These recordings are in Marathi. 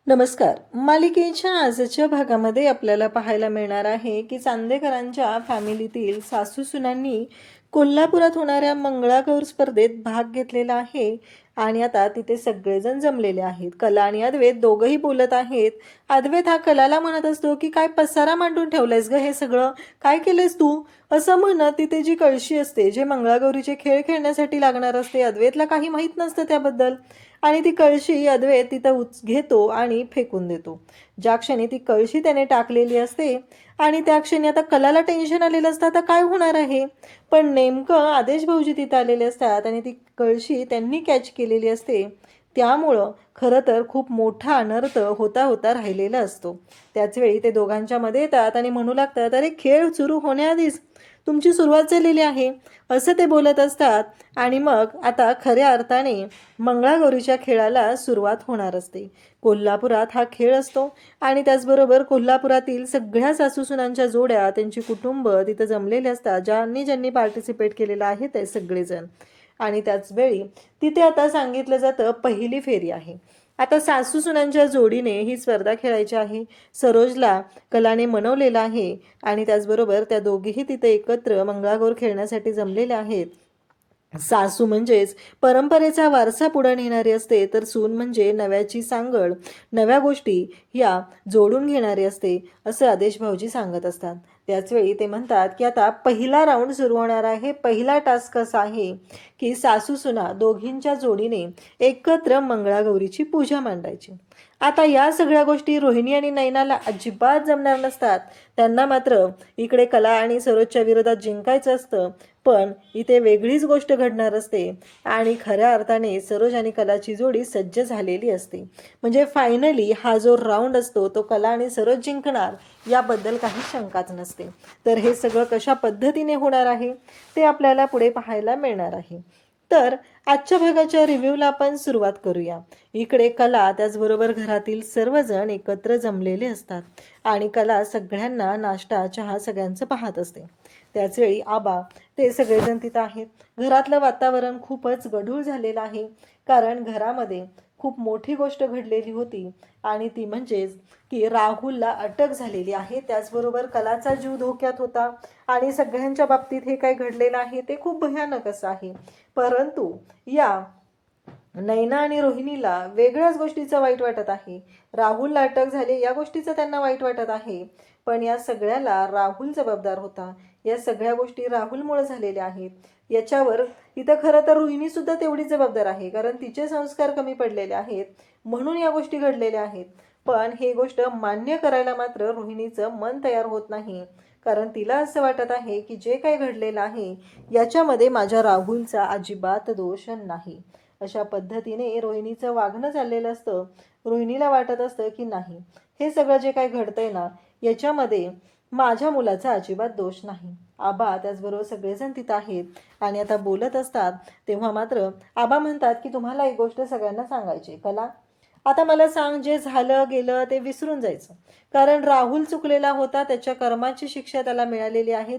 नमस्कार. मालिकेच्या आजच्या भागामध्ये आपल्याला पाहायला मिळणार आहे की चांदेकरांच्या फॅमिलीतील सासूसुनांनी कोल्हापुरात होणाऱ्या मंगळागौर स्पर्धेत भाग घेतलेला आहे आणि आता तिथे सगळेजण जमलेले आहेत. कला आणि अद्वैत दोघंही बोलत आहेत. अद्वैत हा कलाला म्हणत असतो की काय पसारा मांडून ठेवलंयस ग, हे सगळं काय केलंयस तू, असं म्हणत तिथे जी कळशी असते, जे मंगळागौरीचे खेळ खेळण्यासाठी लागणार असते, अद्वैतला काही माहीत नसतं त्याबद्दल. आणि ती कळशी अद्वैत तिथं घेतो आणि फेकून देतो. ज्या क्षणी ती कळशी त्याने टाकलेली असते आणि त्या क्षणी आता कलाला टेन्शन आलेलं असतं, आता काय होणार आहे. पण नेमकं आदेश भाऊजी तिथं आलेले असतात आणि ती कळशी त्यांनी कॅच केलेली असते. त्यामुळं खरं तर खूप मोठा अनर्थ होता होता राहिलेला असतो. त्याचवेळी ते दोघांच्या मध्ये येतात आणि म्हणू लागतात, अरे खेळ सुरू होण्याआधीच तुमची सुरुवात झालेली आहे, असं ते बोलत असतात. आणि मग आता खऱ्या अर्थाने मंगळागौरीच्या खेळाला सुरुवात होणार असते. कोल्हापुरात हा खेळ असतो आणि त्याचबरोबर कोल्हापुरातील सगळ्या सासूसुनांच्या जोड्या, त्यांची कुटुंब तिथं जमलेले असतात, ज्यांनी ज्यांनी पार्टिसिपेट केलेलं आहे ते सगळेजण. आणि त्याचवेळी तिथे आता सांगितलं जातं पहिली फेरी आहे. आता सासूसुनांच्या जोडीने ही स्पर्धा खेळायची आहे. सरोजला कलाने मनवलेलं आहे आणि त्याचबरोबर त्या दोघीही तिथे एकत्र मंगळागौर खेळण्यासाठी जमलेल्या आहेत. सासू म्हणजेच परंपरेचा वारसा पुढे नेणारी असते, तर सून म्हणजे नव्याची सांगड, नव्या गोष्टी या जोडून घेणारी असते, असं आदेश भाऊजी सांगत असतात. त्याचवेळी ते म्हणतात की आता पहिला राऊंड सुरू होणार आहे. पहिला टास्क असा आहे की सासू सुना दोघींच्या जोडीने एकत्र मंगळागौरीची पूजा मांडायची. आता या सगळ्या गोष्टी रोहिणी आणि नैनाला अजिबात जमणार नसतात. त्यांना मात्र इकडे कला आणि सरोजच्या विरोधात जिंकायचं असतं. पण इथे वेगळीच गोष्ट घडणार असते आणि खऱ्या अर्थाने सरोज आणि कलाची जोडी सज्ज झालेली असते. म्हणजे फायनली हा जो राऊंड असतो तो कला आणि सरोज जिंकणार याबद्दल काही शंकाच नसते. तर हे सगळं कशा पद्धतीने होणार आहे ते आपल्याला पुढे पाहायला मिळणार आहे. तर आजच्या भागाच्या रिव्ह्यूला आपण सुरुवात करूया. इकडे कला त्याचबरोबर घरातील सर्वजण एकत्र जमलेले असतात आणि कला सगळ्यांना नाश्ता चहा सगळ्यांचं पाहत असते. त्याचवेळी आबा ते सगळेजण तिथं आहेत. घरातलं वातावरण खूपच गढूळ झालेलं आहे, कारण घरामध्ये खूप मोठी गोष्ट घडलेली होती आणि ती म्हणजेच की राहुलला अटक झालेली आहे. त्याचबरोबर कलाचा जीव धोक्यात होता आणि सगळ्यांच्या बाबतीत हे काय घडलेलं आहे ते खूप भयानक असं आहे. परंतु या नैना आणि रोहिणीला वेगळ्याच गोष्टीचं वाईट वाटत आहे. राहुलला अटक झाली या गोष्टीचं त्यांना वाईट वाटत आहे, पण या सगळ्याला राहुल जबाबदार होता. या सगळ्या गोष्टी राहुलमुळे झालेल्या आहेत. याच्यावर इथं खरं तर रोहिणी सुद्धा तेवढीच जबाबदार आहे, कारण तिचे संस्कार कमी पडलेले आहेत म्हणून या गोष्टी घडलेल्या आहेत. पण हे गोष्ट मान्य करायला मात्र रोहिणीचं मन तयार होत नाही, कारण तिला असं वाटत आहे की जे काही घडलेलं आहे याच्यामध्ये माझ्या राहुलचा अजिबात दोष नाही. अशा पद्धतीने रोहिणीचं वागणं चाललेलं असतं. रोहिणीला वाटत असतं की नाही, हे सगळं जे काही घडतंय ना याच्यामध्ये माझ्या मुलाचा अजिबात दोष नाही. आबा त्याचबरोबर सगळेजण तिथं आहेत आणि आता बोलत असतात. तेव्हा मात्र आबा म्हणतात की तुम्हाला एक गोष्ट सगळ्यांना सांगायची. कला, आता मला सांग, जे झालं गेलं ते विसरून जायचं, कारण राहुल चुकलेला होता, त्याच्या कर्माची शिक्षा त्याला मिळालेली आहे.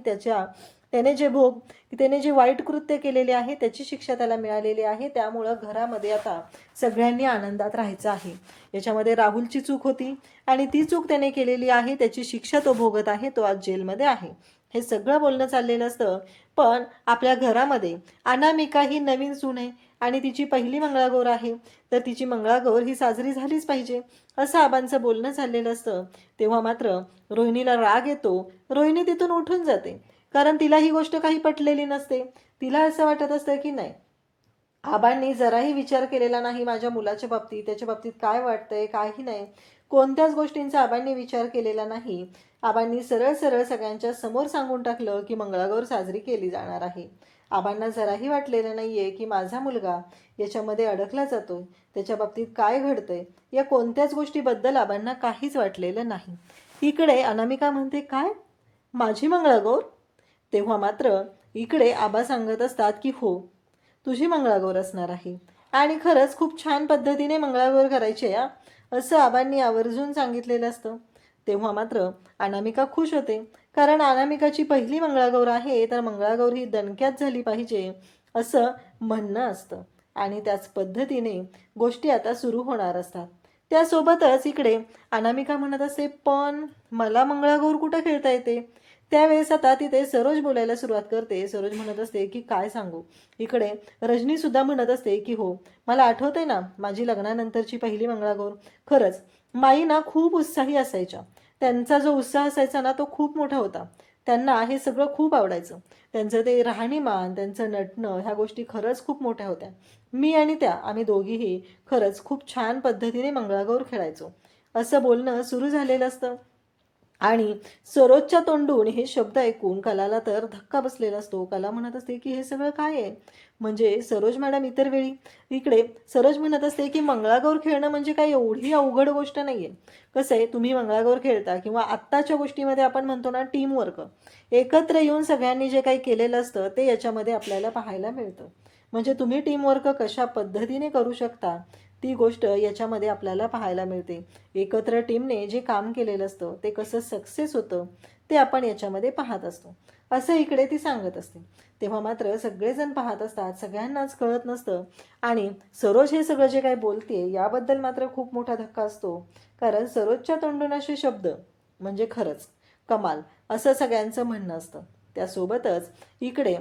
त्याने जे वाईट कृत्य केलेले आहे त्याची शिक्षा त्याला मिळालेली आहे. त्यामुळं घरामध्ये आता सगळ्यांनी आनंदात राहायचं आहे. याच्यामध्ये राहुलची चूक होती आणि ती चूक त्याने केलेली आहे, त्याची शिक्षा तो भोगत आहे, तो आज जेलमध्ये आहे. हे सगळं बोलणं चाललेलं असतं. पण आपल्या घरामध्ये अनामिका ही नवीन सून आहे आणि तिची पहिली मंगळागौर आहे, तर तिची मंगळागौर ही साजरी झालीच पाहिजे, असं आबांचं बोलणं चाललेलं असतं. तेव्हा मात्र रोहिणीला राग येतो. रोहिणी तिथून उठून जाते, कारण तिला ही गोष्ट काही पटलेली नसते. तिला असं वाटत असतं की नाही, आबांनी जराही विचार केलेला नाही माझ्या मुलाच्या बाबतीत, त्याच्या बाबतीत काय वाटतंय काही नाही, कोणत्याच गोष्टींचा आबांनी विचार केलेला नाही. आबांनी सरळ सरळ सगळ्यांच्या समोर सांगून टाकलं की मंगळागौर साजरी केली जाणार आहे. आबांना जराही वाटलेलं नाहीये की माझा मुलगा याच्यामध्ये अडकला जातोय, त्याच्या बाबतीत काय घडतंय या कोणत्याच गोष्टीबद्दल आबांना काहीच वाटलेलं नाही. इकडे अनामिका म्हणते, काय माझी मंगळागौर? तेव्हा मात्र इकडे आबा सांगत असतात की हो, तुझी मंगळागौर असणार आहे आणि खरंच खूप छान पद्धतीने मंगळागौर करायची आहे, असं आबांनी आवर्जून सांगितलेलं असतं. तेव्हा मात्र अनामिका खुश होते, कारण अनामिकाची पहिली मंगळागौर आहे, तर मंगळागौर ही दणक्यात झाली पाहिजे असं म्हणणं असतं आणि त्याच पद्धतीने गोष्टी आता सुरू होणार असतात. त्यासोबतच इकडे अनामिका म्हणत असते, पण मला मंगळागौर कुठं खेळता येते? त्यावेळेस आता तिथे सरोज बोलायला सुरुवात करते. सरोज म्हणत असते की काय सांगू. इकडे रजनी सुद्धा म्हणत असते की हो, मला आठवतंय ना माझी लग्नानंतरची पहिली मंगळागौर. खरंच माई ना खूप उत्साही असायच्या. त्यांचा जो उत्साह असायचा ना तो खूप मोठा होता. त्यांना हे सगळं खूप आवडायचं. त्यांचं ते राहणीमान, त्यांचं नटणं, ह्या गोष्टी खरंच खूप मोठ्या होत्या. मी आणि त्या आम्ही दोघीही खरंच खूप छान पद्धतीने मंगळागौर खेळायचो. असं बोलणं सुरू झालेलं असतं. आणि सरोजच्या तोंडून हे शब्द ऐकून कलाला तर धक्का बसलेला असतो. कला म्हणत असते की हे सगळं काय आहे? म्हणजे सरोज मॅडम इतर वेळी. इकडे सरोज म्हणत असते की मंगळागौर खेळणं म्हणजे काय एवढी अवघड गोष्ट नाहीये. कसं आहे, तुम्ही मंगळागौर खेळता किंवा आत्ताच्या गोष्टीमध्ये आपण म्हणतो ना टीम वर्क, एकत्र येऊन सगळ्यांनी जे काही केलेलं असतं ते याच्यामध्ये आपल्याला पाहायला मिळतं. म्हणजे तुम्ही टीम वर्क कशा पद्धतीने करू शकता ती गोष्ट याच्यामध्ये आपल्याला पाहायला मिळते. एकत्र टीमने जे काम केलेलं असतं ते कसं सक्सेस होतं ते आपण याच्यामध्ये पाहत असतो, असं इकडे ती सांगत असते. तेव्हा मात्र सगळेजण पाहत असतात, सगळ्यांनाच कळत नसतं. आणि सरोज हे सगळं जे काही बोलते याबद्दल मात्र खूप मोठा धक्का असतो. कारण सरोजच्या तोंडून असे शब्द म्हणजे खरंच कमाल, असं सगळ्यांचं म्हणणं असतं. त्यासोबतच इकडे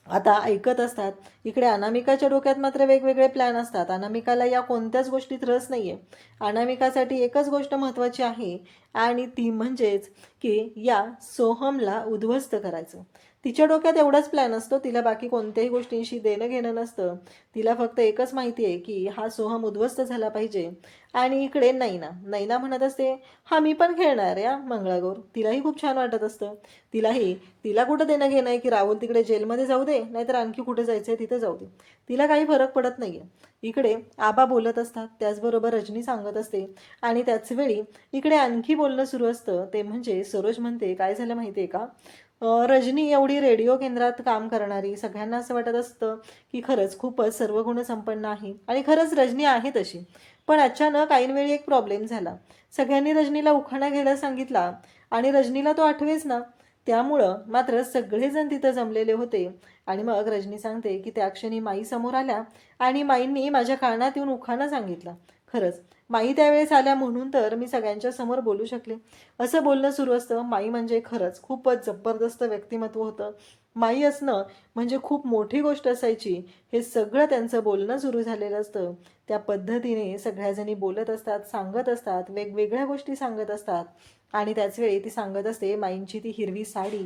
आता ऐकत असतात. इकडे अनामिकाच्या डोक्यात मात्र वेगवेगळे प्लॅन असतात. अनामिकाला या कोणत्याच गोष्टीत रस नाहीये. अनामिकासाठी एकच गोष्ट महत्त्वाची आहे आणि ती म्हणजेच की या सोहमला उद्ध्वस्त करायचं. तिच्या डोक्यात एवढाच प्लॅन असतो. तिला बाकी कोणत्याही गोष्टींशी देणं घेणं नसतं. तिला फक्त एकच माहिती आहे की हा सोहम उद्ध्वस्त झाला पाहिजे. आणि इकडे नैना नैना म्हणत असते, हा मी पण खेळणार या मंगळागौर. तिलाही खूप छान वाटत असतं. तिला कुठं देणं घेणं आहे की राहुल तिकडे जेलमध्ये जाऊ दे नाहीतर आणखी कुठे जायचंय तिथे जाऊ दे. तिला काही फरक पडत नाहीये. इकडे आबा बोलत असतात, त्याचबरोबर रजनी सांगत असते. आणि त्याच वेळी इकडे आणखी बोलणं सुरू असतं. ते म्हणजे सरोज म्हणते, काय झालं माहितीये का, रजनी एवढी रेडिओ केंद्रात काम करणारी, सगळ्यांना असं वाटत असतं की खरंच खूपच सर्वगुण संपन्न आहे. आणि खरंच रजनी आहे तशी. पण अचानक ऐनवेळी एक प्रॉब्लेम झाला. सगळ्यांनी रजनीला उखाणा घ्यायला सांगितला आणि रजनीला तो आठवेच ना. त्यामुळं मात्र सगळेजण तिथं जमलेले होते. आणि मग रजनी सांगते की त्या क्षणी माई समोर आल्या आणि माईंनी माझ्या कानात येऊन उखाणा सांगितला. खरंच माई त्यावेळेस आल्या म्हणून तर मी सगळ्यांच्या समोर बोलू शकले, असं बोलणं सुरू असतं. माई म्हणजे खरंच खूपच जबरदस्त व्यक्तिमत्व होतं. माई असणं म्हणजे खूप मोठी गोष्ट असायची. हे सगळं त्यांचं बोलणं सुरू झालेलं असतं. त्या पद्धतीने सगळ्याजणी बोलत असतात, सांगत असतात, वेगवेगळ्या गोष्टी सांगत असतात. आणि त्याचवेळी ती सांगत असते माईंची ती हिरवी साडी,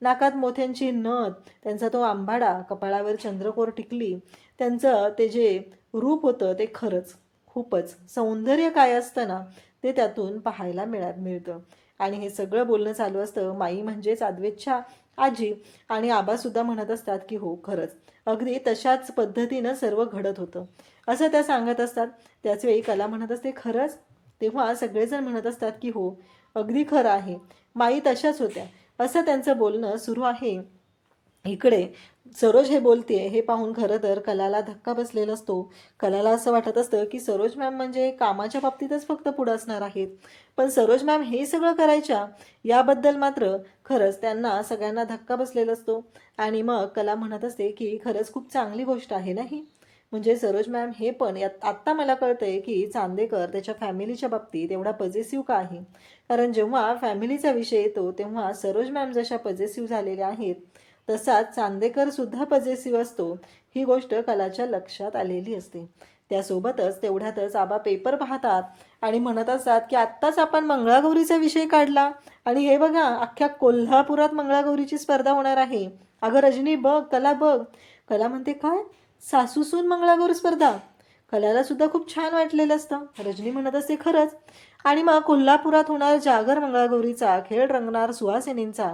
नाकात मोत्यांची नथ, त्यांचा तो आंबाडा, कपाळावर चंद्रकोर टिकली, त्यांचं ते जे रूप होतं ते खरंच खूपच सौंदर्य काय असतं ना ते त्यातून पाहायला मिळतं. आणि हे सगळं बोलणं चालू असतं. माई म्हणजेच अद्वैतच्या आजी आणि आबासुद्धा म्हणत असतात की हो खरंच अगदी तशाच पद्धतीनं सर्व घडत होतं, असं त्या सांगत असतात. त्याचवेळी कला म्हणत असते खरंच. तेव्हा सगळेजण म्हणत असतात की हो, अगदी खरं आहे, माई तशाच होत्या, असं त्यांचं बोलणं सुरू आहे. इकडे सरोज हे बोलतेय हे पाहून खरं तर कलाला धक्का बसलेला असतो. कलाला असं वाटत असतं की सरोज मॅम म्हणजे कामाच्या बाबतीतच फक्त पुढं असणार आहेत, पण सरोज मॅम हे सगळं करायच्या याबद्दल मात्र खरंच त्यांना सगळ्यांना धक्का बसलेला असतो. आणि मग कला म्हणत असते की खरंच खूप चांगली गोष्ट आहे ना ही. म्हणजे सरोज मॅम हे पण यात आत्ता मला कळतंय की चांदेकर त्याच्या फॅमिलीच्या बाबतीत एवढा पॉझिटिव्ह का आहे. कारण जेव्हा फॅमिलीचा विषय येतो तेव्हा सरोज मॅम जशा पॉझिटिव्ह झालेल्या आहेत तसाच चांदेकर सुद्धा पॉझिटिव्ह असतो, ही गोष्ट कलाच्या लक्षात आलेली असते. त्यासोबतच तेवढ्यातच आबा पेपर पाहतात आणि म्हणत असतात की आत्ताच आपण मंगळागौरीचा विषय काढला आणि हे बघा अख्ख्या कोल्हापुरात मंगळागौरीची स्पर्धा होणार आहे. अगं रजनी बघ, कला बघ. कला म्हणते काय, सासूसून मंगळागौर स्पर्धा. कलाला सुद्धा खूप छान वाटलेलं असतं. रजनी म्हणत असते खरंच. आणि मग कोल्हापुरात होणार जागर मंगळागौरीचा खेळ रंगणार सुहासिनींचा,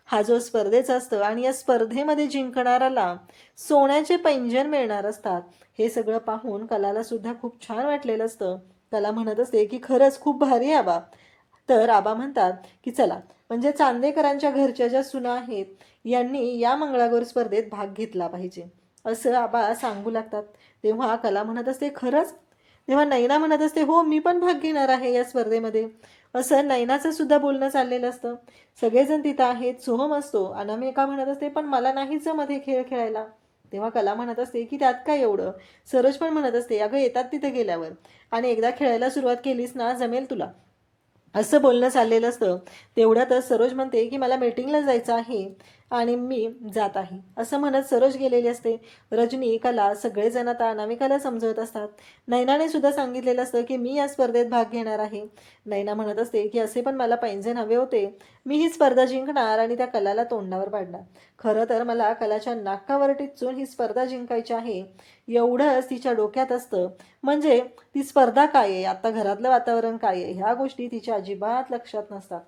हा जो स्पर्धेचा असतं आणि या स्पर्धेमध्ये जिंकणाऱ्याला सोन्याचे पैंजण मिळणार असतात. हे सगळं पाहून कलाला सुद्धा खूप छान वाटलेलं असतं. कला म्हणत असते की खरंच खूप भारी आबा. तर आबा म्हणतात की चला, म्हणजे चांदेकरांच्या घरच्या ज्या सुना आहेत यांनी या मंगळागौर स्पर्धेत भाग घेतला पाहिजे, असं आबा सांगू लागतात. तेव्हा कला म्हणत असते खरंच. तेव्हा नैना म्हणत असते हो, मी पण भाग घेणार आहे या स्पर्धेमध्ये, असं नैनाचं सुद्धा बोलणं चाललेलं असतं. सगळेजण तिथं आहेत. सोहम असतो. अनामिका म्हणत असते पण मला नाहीच मध्ये खेळ खेळायला. तेव्हा कला म्हणत असते की त्यात काय एवढं. सरोज पण म्हणत असते अगं येतात तिथे गेल्यावर, आणि एकदा खेळायला सुरुवात केलीस ना जमेल तुला, असं बोलणं चाललेलं असतं. तेवढ्यातच सरोज म्हणते की मला मीटिंगला जायचं आहे आणि मी जात आहे, असं म्हणत सरोज गेलेली असते. रजनी, कला सगळेजण आता अनामिकाला समजवत असतात. नैनाने सुद्धा सांगितलेलं असतं की मी या स्पर्धेत भाग घेणार आहे. नैना म्हणत असते की असे पण मला पैंजण हवे होते, मी ही स्पर्धा जिंकणार आणि त्या कलाला तोंडावर पाडणार. खरं तर मला कलाच्या नाकावर टिचून ही स्पर्धा जिंकायची आहे, एवढंच तिच्या डोक्यात असतं. म्हणजे ती स्पर्धा काय आहे, आता घरातलं वातावरण काय आहे, ह्या गोष्टी तिच्या अजिबात लक्षात नसतात.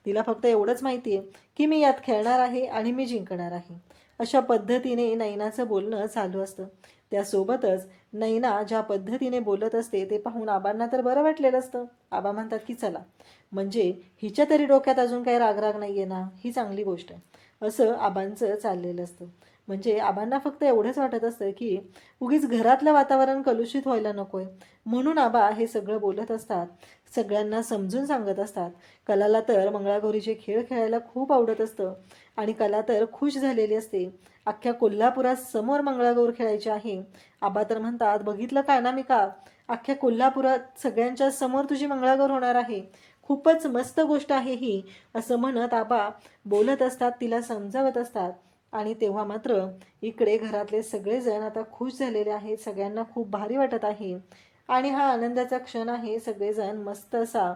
तिला फक्त एवढंच माहिती आहे की मी यात खेळणार आहे आणि मी जिंकणार आहे. अशा पद्धतीने नैनाचं बोलणं चालू असतं. त्यासोबतच नैना ज्या पद्धतीने बोलत असते ते पाहून आबांना तर बरं वाटलेलं असतं. आबा म्हणतात की चला, म्हणजे हिच्या तरी डोक्यात अजून काही रागराग नाही आहे ना, ही चांगली गोष्ट आहे, असं आबांचं चाललेलं असतं. म्हणजे आबांना फक्त एवढंच वाटत असतं की उगीच घरातलं वातावरण कलुषित व्हायला नको आहे, म्हणून आबा हे सगळं बोलत असतात, सगळ्यांना समजून सांगत असतात. कलाला तर मंगळागौरीचे खेळ खेळायला खूप आवडत असतं आणि कला तर खुश झालेली असते. अख्ख्या कोल्हापुरात समोर मंगळागौर खेळायची आहे. आबा तर म्हणतात बघितलं काय ना मी का, अख्ख्या कोल्हापुरात सगळ्यांच्या समोर तुझी मंगळागौर होणार आहे, खूपच मस्त गोष्ट आहे ही, असं म्हणत आबा बोलत असतात, तिला समजावत असतात. आणि तेव्हा मात्र इकडे घरातले सगळेजण आता खुश झालेले आहेत, सगळ्यांना खूप भारी वाटत आहे आणि हा आनंदाचा क्षण आहे. सगळेजण मस्त असा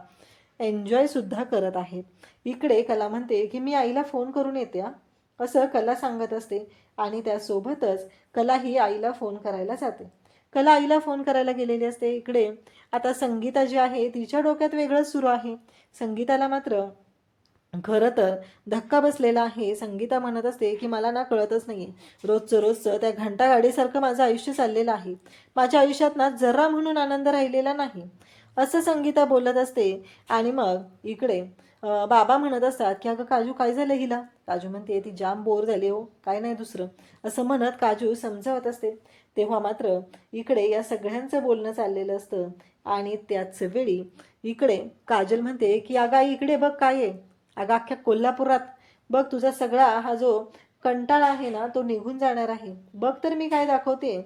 एन्जॉय सुद्धा करत आहेत. इकडे कला म्हणते की मी आईला फोन करून येते हा, असं कला सांगत असते आणि त्यासोबतच कला ही आईला फोन करायला जाते. कला आईला फोन करायला गेलेली असते. इकडे आता संगीता जी आहे तिच्या डोक्यात वेगळंच सुरू आहे. संगीताला मात्र खरं तर धक्का बसलेला आहे. संगीता म्हणत असते की मला ना कळतच नाहीये, रोजचं त्या घंटा गाडीसारखं माझं आयुष्य चाललेलं आहे, माझ्या आयुष्यात ना जरा म्हणून आनंद राहिलेला नाही, असं संगीता बोलत असते. आणि मग इकडे बाबा म्हणत असतात की अगं काजू काय झालं हिला. काजू म्हणते ती जाम बोर झाली हो, काय नाही दुसरं, असं म्हणत काजू समजावत असते. तेव्हा मात्र इकडे या सगळ्यांचं बोलणं चाललेलं असतं आणि त्याच वेळी इकडे काजल म्हणते की अगं आई इकडे बघ काय आहे. अगं अख्ख्या कोल्हापुरात बघ तुझा सगळा हा जो कंटाळा आहे ना तो निघून जाणार आहे, बघ तर मी काय दाखवते,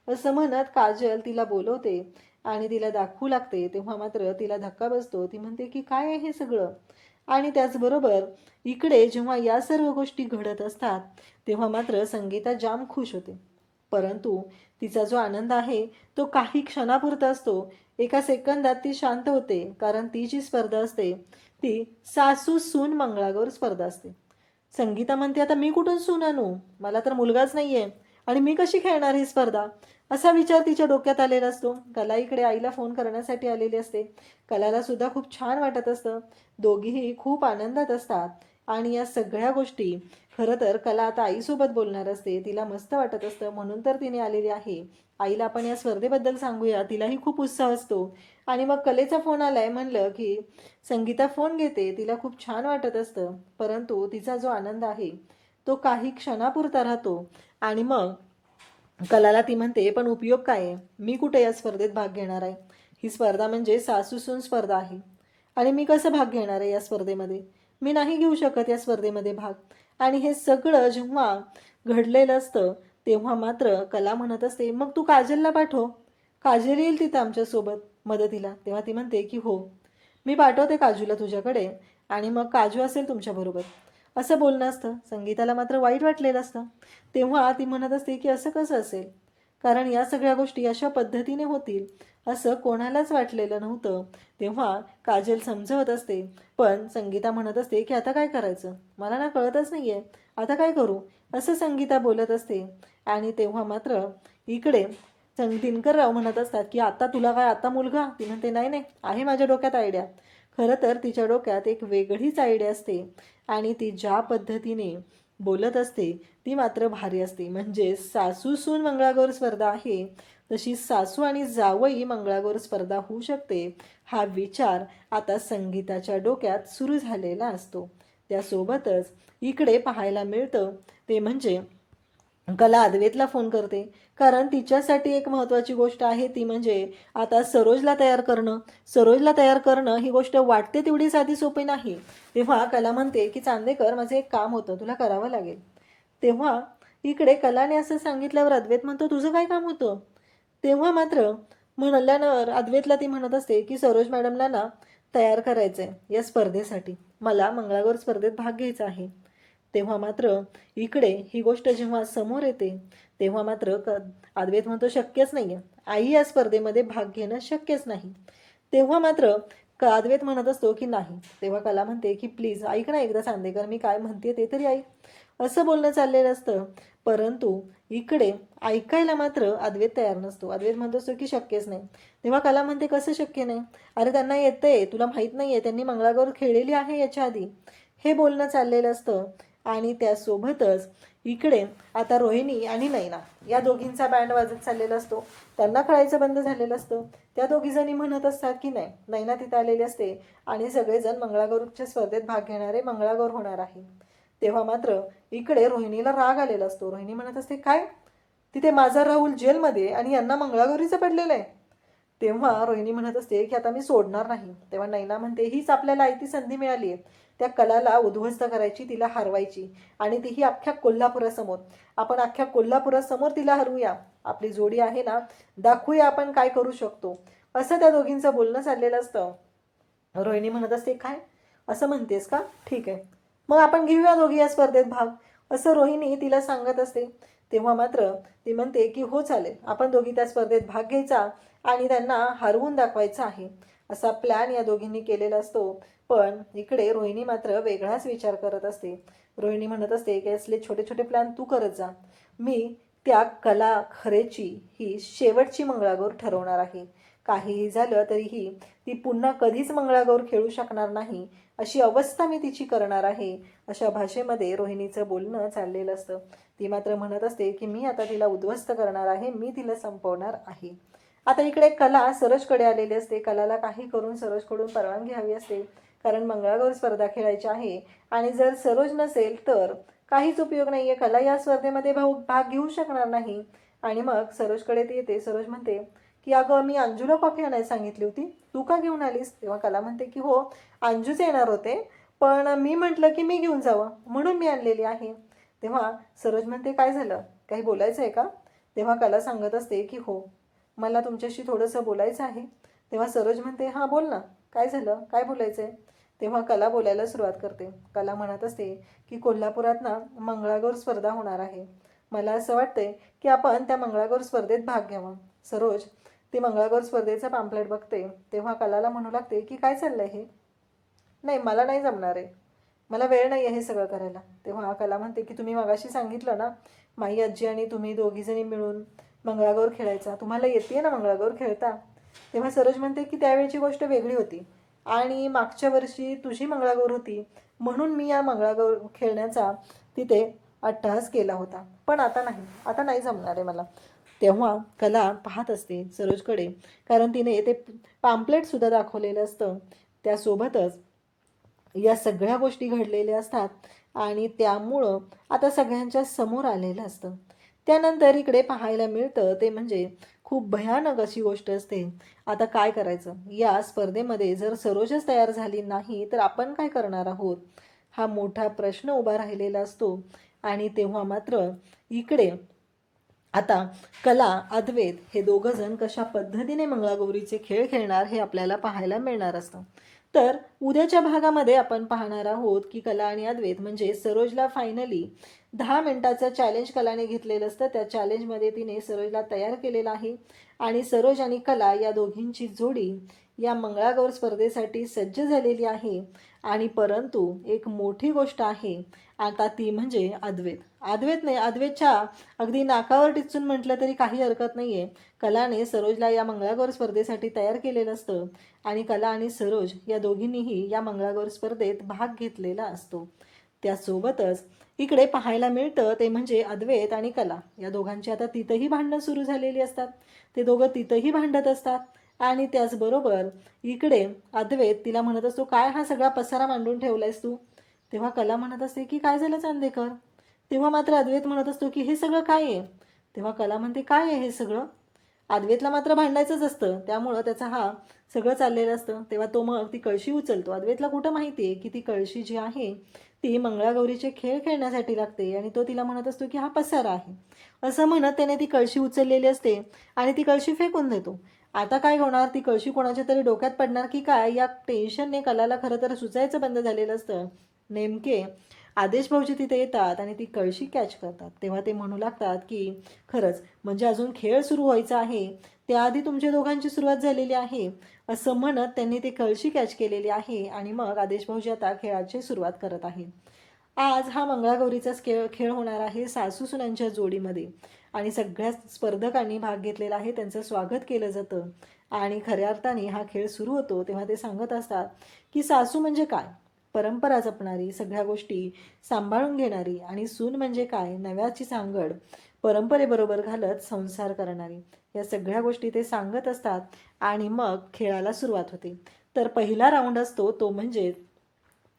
असं म्हणत काजल तिला बोलवते आणि तिला दाखवू लागते. तेव्हा मात्र तिला धक्का बसतो. ती म्हणते की काय आहे हे सगळं. आणि त्याचबरोबर इकडे जेव्हा या सर्व गोष्टी घडत असतात तेव्हा मात्र संगीता जाम खुश होते. परंतु तिचा जो आनंद आहे तो काही क्षणापुरता असतो. एका सेकंदात ती शांत होते, कारण ती जी स्पर्धा असते ती सासू सून मंगळागौर स्पर्धा असते. संगीता म्हणते आता मी कुठून सून आणू, मला तर मुलगाच नाहीये आणि मी कशी खेळणार ही स्पर्धा, असा विचार तिच्या डोक्यात आलेला असतो. कला इकडे आईला फोन करण्यासाठी आलेली असते. कलाला सुद्धा खूप छान वाटत असतं. दोघीही खूप आनंदात असतात आणि या सगळ्या गोष्टी खरं तर कला आता आईसोबत बोलणार असते. तिला मस्त वाटत असतं, म्हणून तर तिने आलेली आहे. आईला आपण या स्पर्धेबद्दल सांगूया, तिलाही खूप उत्साह असतो. आणि मग कलेचा फोन आलाय म्हणलं की संगीता फोन घेते. तिला खूप छान वाटत असतं, परंतु तिचा जो आनंद आहे तो काही क्षणापुरता राहतो. आणि मग कलाला ती म्हणते पण उपयोग काय आहे, मी कुठे या स्पर्धेत भाग घेणार आहे, ही स्पर्धा म्हणजे सासूसून स्पर्धा आहे आणि मी कसं भाग घेणार आहे या स्पर्धेमध्ये, मी नाही घेऊ शकत या स्पर्धेमध्ये भाग. आणि हे सगळं जेव्हा घडलेलं असतं तेव्हा मात्र कला म्हणत असते मग तू काजलला पाठव, काजल येईल तिथं आमच्यासोबत मदतीला. तेव्हा ती म्हणते की हो, मी पाठवते काजूला तुझ्याकडे आणि मग काजू असेल तुमच्याबरोबर, असं बोलणं असतं. संगीताला मात्र वाईट वाटलेलं असतं. तेव्हा ती म्हणत असते की असं कसं असेल, कारण या सगळ्या गोष्टी अशा पद्धतीने होतील असं कोणालाच वाटलेलं नव्हतं. तेव्हा काजल समजवत असते, पण संगीता म्हणत असते की आता काय करायचं, मला ना कळतच नाही आहे, आता काय करू, असं संगीता बोलत असते. आणि तेव्हा मात्र इकडे दिनकरराव म्हणत असतात की आता तुला काय आता मुलगा. ती म्हणते नाही नाही, आहे माझ्या डोक्यात आयडिया. खरं तर तिच्या डोक्यात एक वेगळीच आयडिया असते आणि ती ज्या पद्धतीने बोलत असते ती मात्र भारी असते. म्हणजे सासू सून मंगळागौर स्पर्धा आहे तशी सासू आणि जावई मंगळागौर स्पर्धा होऊ शकते, हा विचार आता संगीताच्या डोक्यात सुरू झालेला असतो. त्यासोबतच इकडे पाहायला मिळतं ते म्हणजे कला अद्वैतला फोन करते, कारण तिच्यासाठी एक महत्त्वाची गोष्ट आहे, ती म्हणजे आता सरोजला तयार करणं. सरोजला तयार करणं ही गोष्ट वाटते तेवढी साधी सोपी नाही. तेव्हा कला म्हणते की चांदेकर माझं एक काम होतं, तुला करावं लागेल. तेव्हा इकडे कलाने असं सांगितल्यावर अद्वैत म्हणतो तुझं काय काम होतं. तेव्हा मात्र म्हणल्यावर अद्वैतला ती म्हणत असते की सरोज मॅडमला ना तयार करायचंय या स्पर्धेसाठी, मला मंगळागौर स्पर्धेत भाग घ्यायचा आहे. तेव्हा मात्र इकडे ही गोष्ट जेव्हा समोर येते तेव्हा मात्र अद्वैत म्हणतो शक्यच नाहीये, आई या स्पर्धेमध्ये भाग घेणं शक्यच नाही. तेव्हा मात्र अद्वैत म्हणत असतो की नाही. तेव्हा कला म्हणते की प्लीज ऐक ना एकदा चांदेकर, मी काय म्हणते ते तरी ऐक. असं बोलणं चाललेलं असतं, परंतु इकडे ऐकायला मात्र अद्वैत तयार नसतो. अद्वैत म्हणत असतो की शक्यच नाही. तेव्हा कला म्हणते कसं शक्य नाही, अरे त्यांना येतंय, तुला माहीत नाहीये, त्यांनी मंगळागौर खेळलेली आहे याच्या आधी. हे बोलणं चाललेलं असतं. आणि त्यासोबतच इकडे आता रोहिणी आणि नैना या दोघींचा बँड वाजत चाललेला असतो. त्यांना कळायचं बंद झालेलं असतं. त्या दोघीजणी म्हणत असतात की नाही. नैना तिथे आलेली असते आणि सगळेजण मंगळागौरच्या स्पर्धेत भाग घेणारे मंगळागौर होणार आहे. तेव्हा मात्र इकडे रोहिणीला राग आलेला असतो. रोहिणी म्हणत असते काय, तिथे माझा राहुल जेलमध्ये आणि यांना मंगळागौरीचं पडलेलं आहे. तेव्हा रोहिणी म्हणत असते की आता मी सोडणार नाही. तेव्हा नैना म्हणते हीच आपल्याला आयती संधी मिळाली आहे त्या कलाला उद्ध्वस्त करायची, तिला हरवायची, आणि तीही अख्ख्या कोल्हापुरासमोर. आपण अख्ख्या कोल्हापुरासमोर तिला हरवूया, आपली जोडी आहे ना, दाखवूया आपण काय करू शकतो. असं त्या दोघींचं बोलणं चाललेलं असतं. रोहिणी म्हणत असते काय, असं म्हणतेस का, ठीक आहे मग आपण घेऊया दोघी या स्पर्धेत भाग, असं रोहिणी तिला सांगत असते. तेव्हा मात्र ती म्हणते की हो चालेल, आपण दोघी त्या स्पर्धेत भाग घ्यायचा आणि त्यांना हरवून दाखवायचं आहे, असा प्लॅन या दोघींनी केलेला असतो. पण इकडे रोहिणी मात्र वेगळाच विचार करत असते. रोहिणी म्हणत असते की असले छोटे छोटे प्लॅन तू करत जा, मी त्या कला खरेची ही शेवटची मंगळागौर ठरवणार आहे. काहीही झालं तरीही ती पुन्हा कधीच मंगळागौर खेळू शकणार नाही, अशी अवस्था मी तिची करणार आहे, अशा भाषेमध्ये रोहिणीचं बोलणं चाललेलं असतं. ती मात्र म्हणत असते की मी आता तिला उद्ध्वस्त करणार आहे, मी तिला संपवणार आहे. आता इकडे कला सरोजकडे आलेली असते. कलाला काही करून सरोजकडून परवानगी हवी असते, कारण मंगळागौर स्पर्धा खेळायची आहे आणि जर सरोज नसेल तर काहीच उपयोग नाही आहे. कला या स्पर्धेमध्ये भाग घेऊ शकणार नाही. आणि मग सरोजकडे ती येते. सरोज म्हणते की अगं मी अंजूला कॉफी आणायला सांगितली होती, तू का घेऊन आलीस. तेव्हा कला म्हणते की हो अंजूच येणार होते, पण मी म्हटलं की मी घेऊन जावं म्हणून मी आणलेली आहे. तेव्हा सरोज म्हणते काय झालं, काही बोलायचं आहे का. तेव्हा कला सांगत असते की हो मला तुमच्याशी थोडंसं बोलायचं आहे. तेव्हा सरोज म्हणते हां बोल ना, काय झालं, काय बोलायचं आहे. तेव्हा कला बोलायला सुरुवात करते. कला म्हणत असते की कोल्हापुरात ना मंगळागौर स्पर्धा होणार आहे, मला असं वाटतंय की आपण त्या मंगळागौर स्पर्धेत भाग घ्यावा. सरोज ती मंगळागौर स्पर्धेचं पॅम्पलेट बघते. तेव्हा कलाला म्हणू लागते की काय चाललंय हे, नाही मला नाही जमणार आहे, मला वेळ नाही आहे हे सगळं करायला. तेव्हा कला म्हणते की तुम्ही मगाशी सांगितलं ना माई आजी आणि तुम्ही दोघीजणी मिळून मंगळागौर खेळायचा, तुम्हाला येते ना मंगळागौर खेळता. तेव्हा सरोज म्हणते की त्यावेळची गोष्ट वेगळी होती आणि मागच्या वर्षी तुझी मंगळागौर होती म्हणून मी या मंगळागौर खेळण्याचा तिथे अट्टहास केला होता, पण आता नाही, आता नाही जमणार आहे मला. तेव्हा कला पाहत असते सरोजकडे, कारण तिने ते पॅम्पलेटसुद्धा दाखवलेलं असतं. त्यासोबतच या सगळ्या गोष्टी घडलेल्या असतात आणि त्यामुळं आता सगळ्यांच्या समोर आलेलं असतं. त्यानंतर इकडे पाहायला मिळतं ते म्हणजे खूप भयानक अशी गोष्ट असते. आता काय करायचं, या स्पर्धेमध्ये जर सरोजच तयार झाली नाही तर आपण काय करणार आहोत, हा मोठा प्रश्न उभा राहिलेला असतो. आणि तेव्हा मात्र इकडे आता कला अद्वैत हे दोघं जण कशा पद्धतीने मंगळागौरीचे खेळ खेळणार हे आपल्याला पाहायला मिळणार असतं. तर उद्याच्या भागामध्ये आपण पाहणार आहोत की कला आणि अद्वैत म्हणजे सरोजला फायनली 10 मिनिटाचं चॅलेंज कलाने घेतलेलं असतं. त्या चॅलेंजमध्ये तिने सरोजला तयार केलेलं आहे आणि सरोज आणि कला या दोघींची जोडी या मंगळागौर स्पर्धेसाठी सज्ज झालेली आहे. आणि परंतु एक मोठी गोष्ट आहे आता ती म्हणजे अद्वैत नाही, अद्वैतच्या अगदी नाकावर टिचून म्हटलं तरी काही हरकत नाही आहे. कलाने सरोजला या मंगळागौर स्पर्धेसाठी तयार केलेलं असतं आणि कला आणि सरोज या दोघींनीही या मंगळागौर स्पर्धेत भाग घेतलेला असतो. त्यासोबतच इकडे पाहायला मिळतं ते म्हणजे अद्वैत आणि कला या दोघांची आता तिथंही भांडणं सुरू झालेली असतात. ते दोघं तिथंही भांडत असतात. आणि त्याचबरोबर इकडे अद्वैत तिला म्हणत असतो काय हा सगळा पसारा मांडून ठेवलायस तू. तेव्हा कला म्हणत असते की काय झालं चांदेकर. तेव्हा मात्र अद्वैत म्हणत असतो की हे सगळं काय आहे. तेव्हा कला म्हणते काय आहे हे सगळं. अद्वैतला मात्र भांडायचंच असतं, त्यामुळं त्याचा हा सगळं चाललेलं असतं. तेव्हा तो मग ती कळशी उचलतो. अद्वैतला कुठं माहिती आहे की ती कळशी जी आहे ती मंगळागौरीचे खेळ खेळण्यासाठी लागते आणि तो तिला म्हणत असतो की हा पसारा आहे असं म्हणत त्याने ती कळशी उचललेली असते आणि ती कळशी फेकून देतो. आता काय होणार, ती कळशी कोणाच्या तरी डोक्यात पडणार की काय, या टेन्शनने कलाला खरं तर सुचायचं बंद झालेलं असतं. नेमके आदेश भाऊजी तिथे येतात आणि ती कळशी कॅच करतात. तेव्हा ते म्हणू लागतात की खरंच म्हणजे अजून खेळ सुरू व्हायचा आहे, त्याआधी तुमच्या दोघांची सुरुवात झालेली आहे असं म्हणत त्यांनी ती कळशी कॅच केलेली आहे आणि मग आदेश भाऊजी आता खेळाची सुरुवात करत आहे. आज हा मंगळागौरीचाच खेळ होणार आहे सासू सुनांच्या जोडीमध्ये आणि सगळ्या स्पर्धकांनी भाग घेतलेला आहे, त्यांचं स्वागत केलं जातं आणि खऱ्या अर्थाने हा खेळ सुरू होतो. तेव्हा ते सांगत असतात की सासू म्हणजे काय, परंपरा जपणारी, सगळ्या गोष्टी सांभाळून घेणारी, आणि सून म्हणजे काय, नव्याची सांगड परंपरेबरोबर घालत संसार करणारी. या सगळ्या गोष्टी ते सांगत असतात आणि मग खेळाला सुरुवात होते. तर पहिला राऊंड असतो तो म्हणजे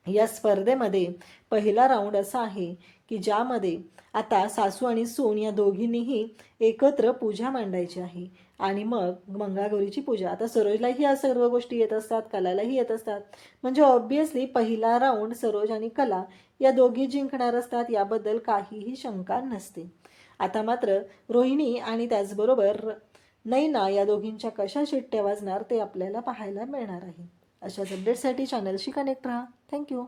या स्पर्धेमध्ये पहिला राऊंड असा आहे की ज्यामध्ये आता सासू आणि सून या दोघींनीही एकत्र पूजा मांडायची आहे आणि मग मंगळागौरीची पूजा. आता सरोजलाही या सर्व गोष्टी येत असतात, कलालाही येत असतात, म्हणजे ऑब्विसली पहिला राऊंड सरोज आणि कला या दोघी जिंकणार असतात, याबद्दल काहीही शंका नसते. आता मात्र रोहिणी आणि त्याचबरोबर नैना या दोघींच्या कशा शिट्ट्या वाजणार ते आपल्याला पाहायला मिळणार आहे. अशाच अपडेटसाठी चॅनलशी कनेक्ट राहा. थँक्यू.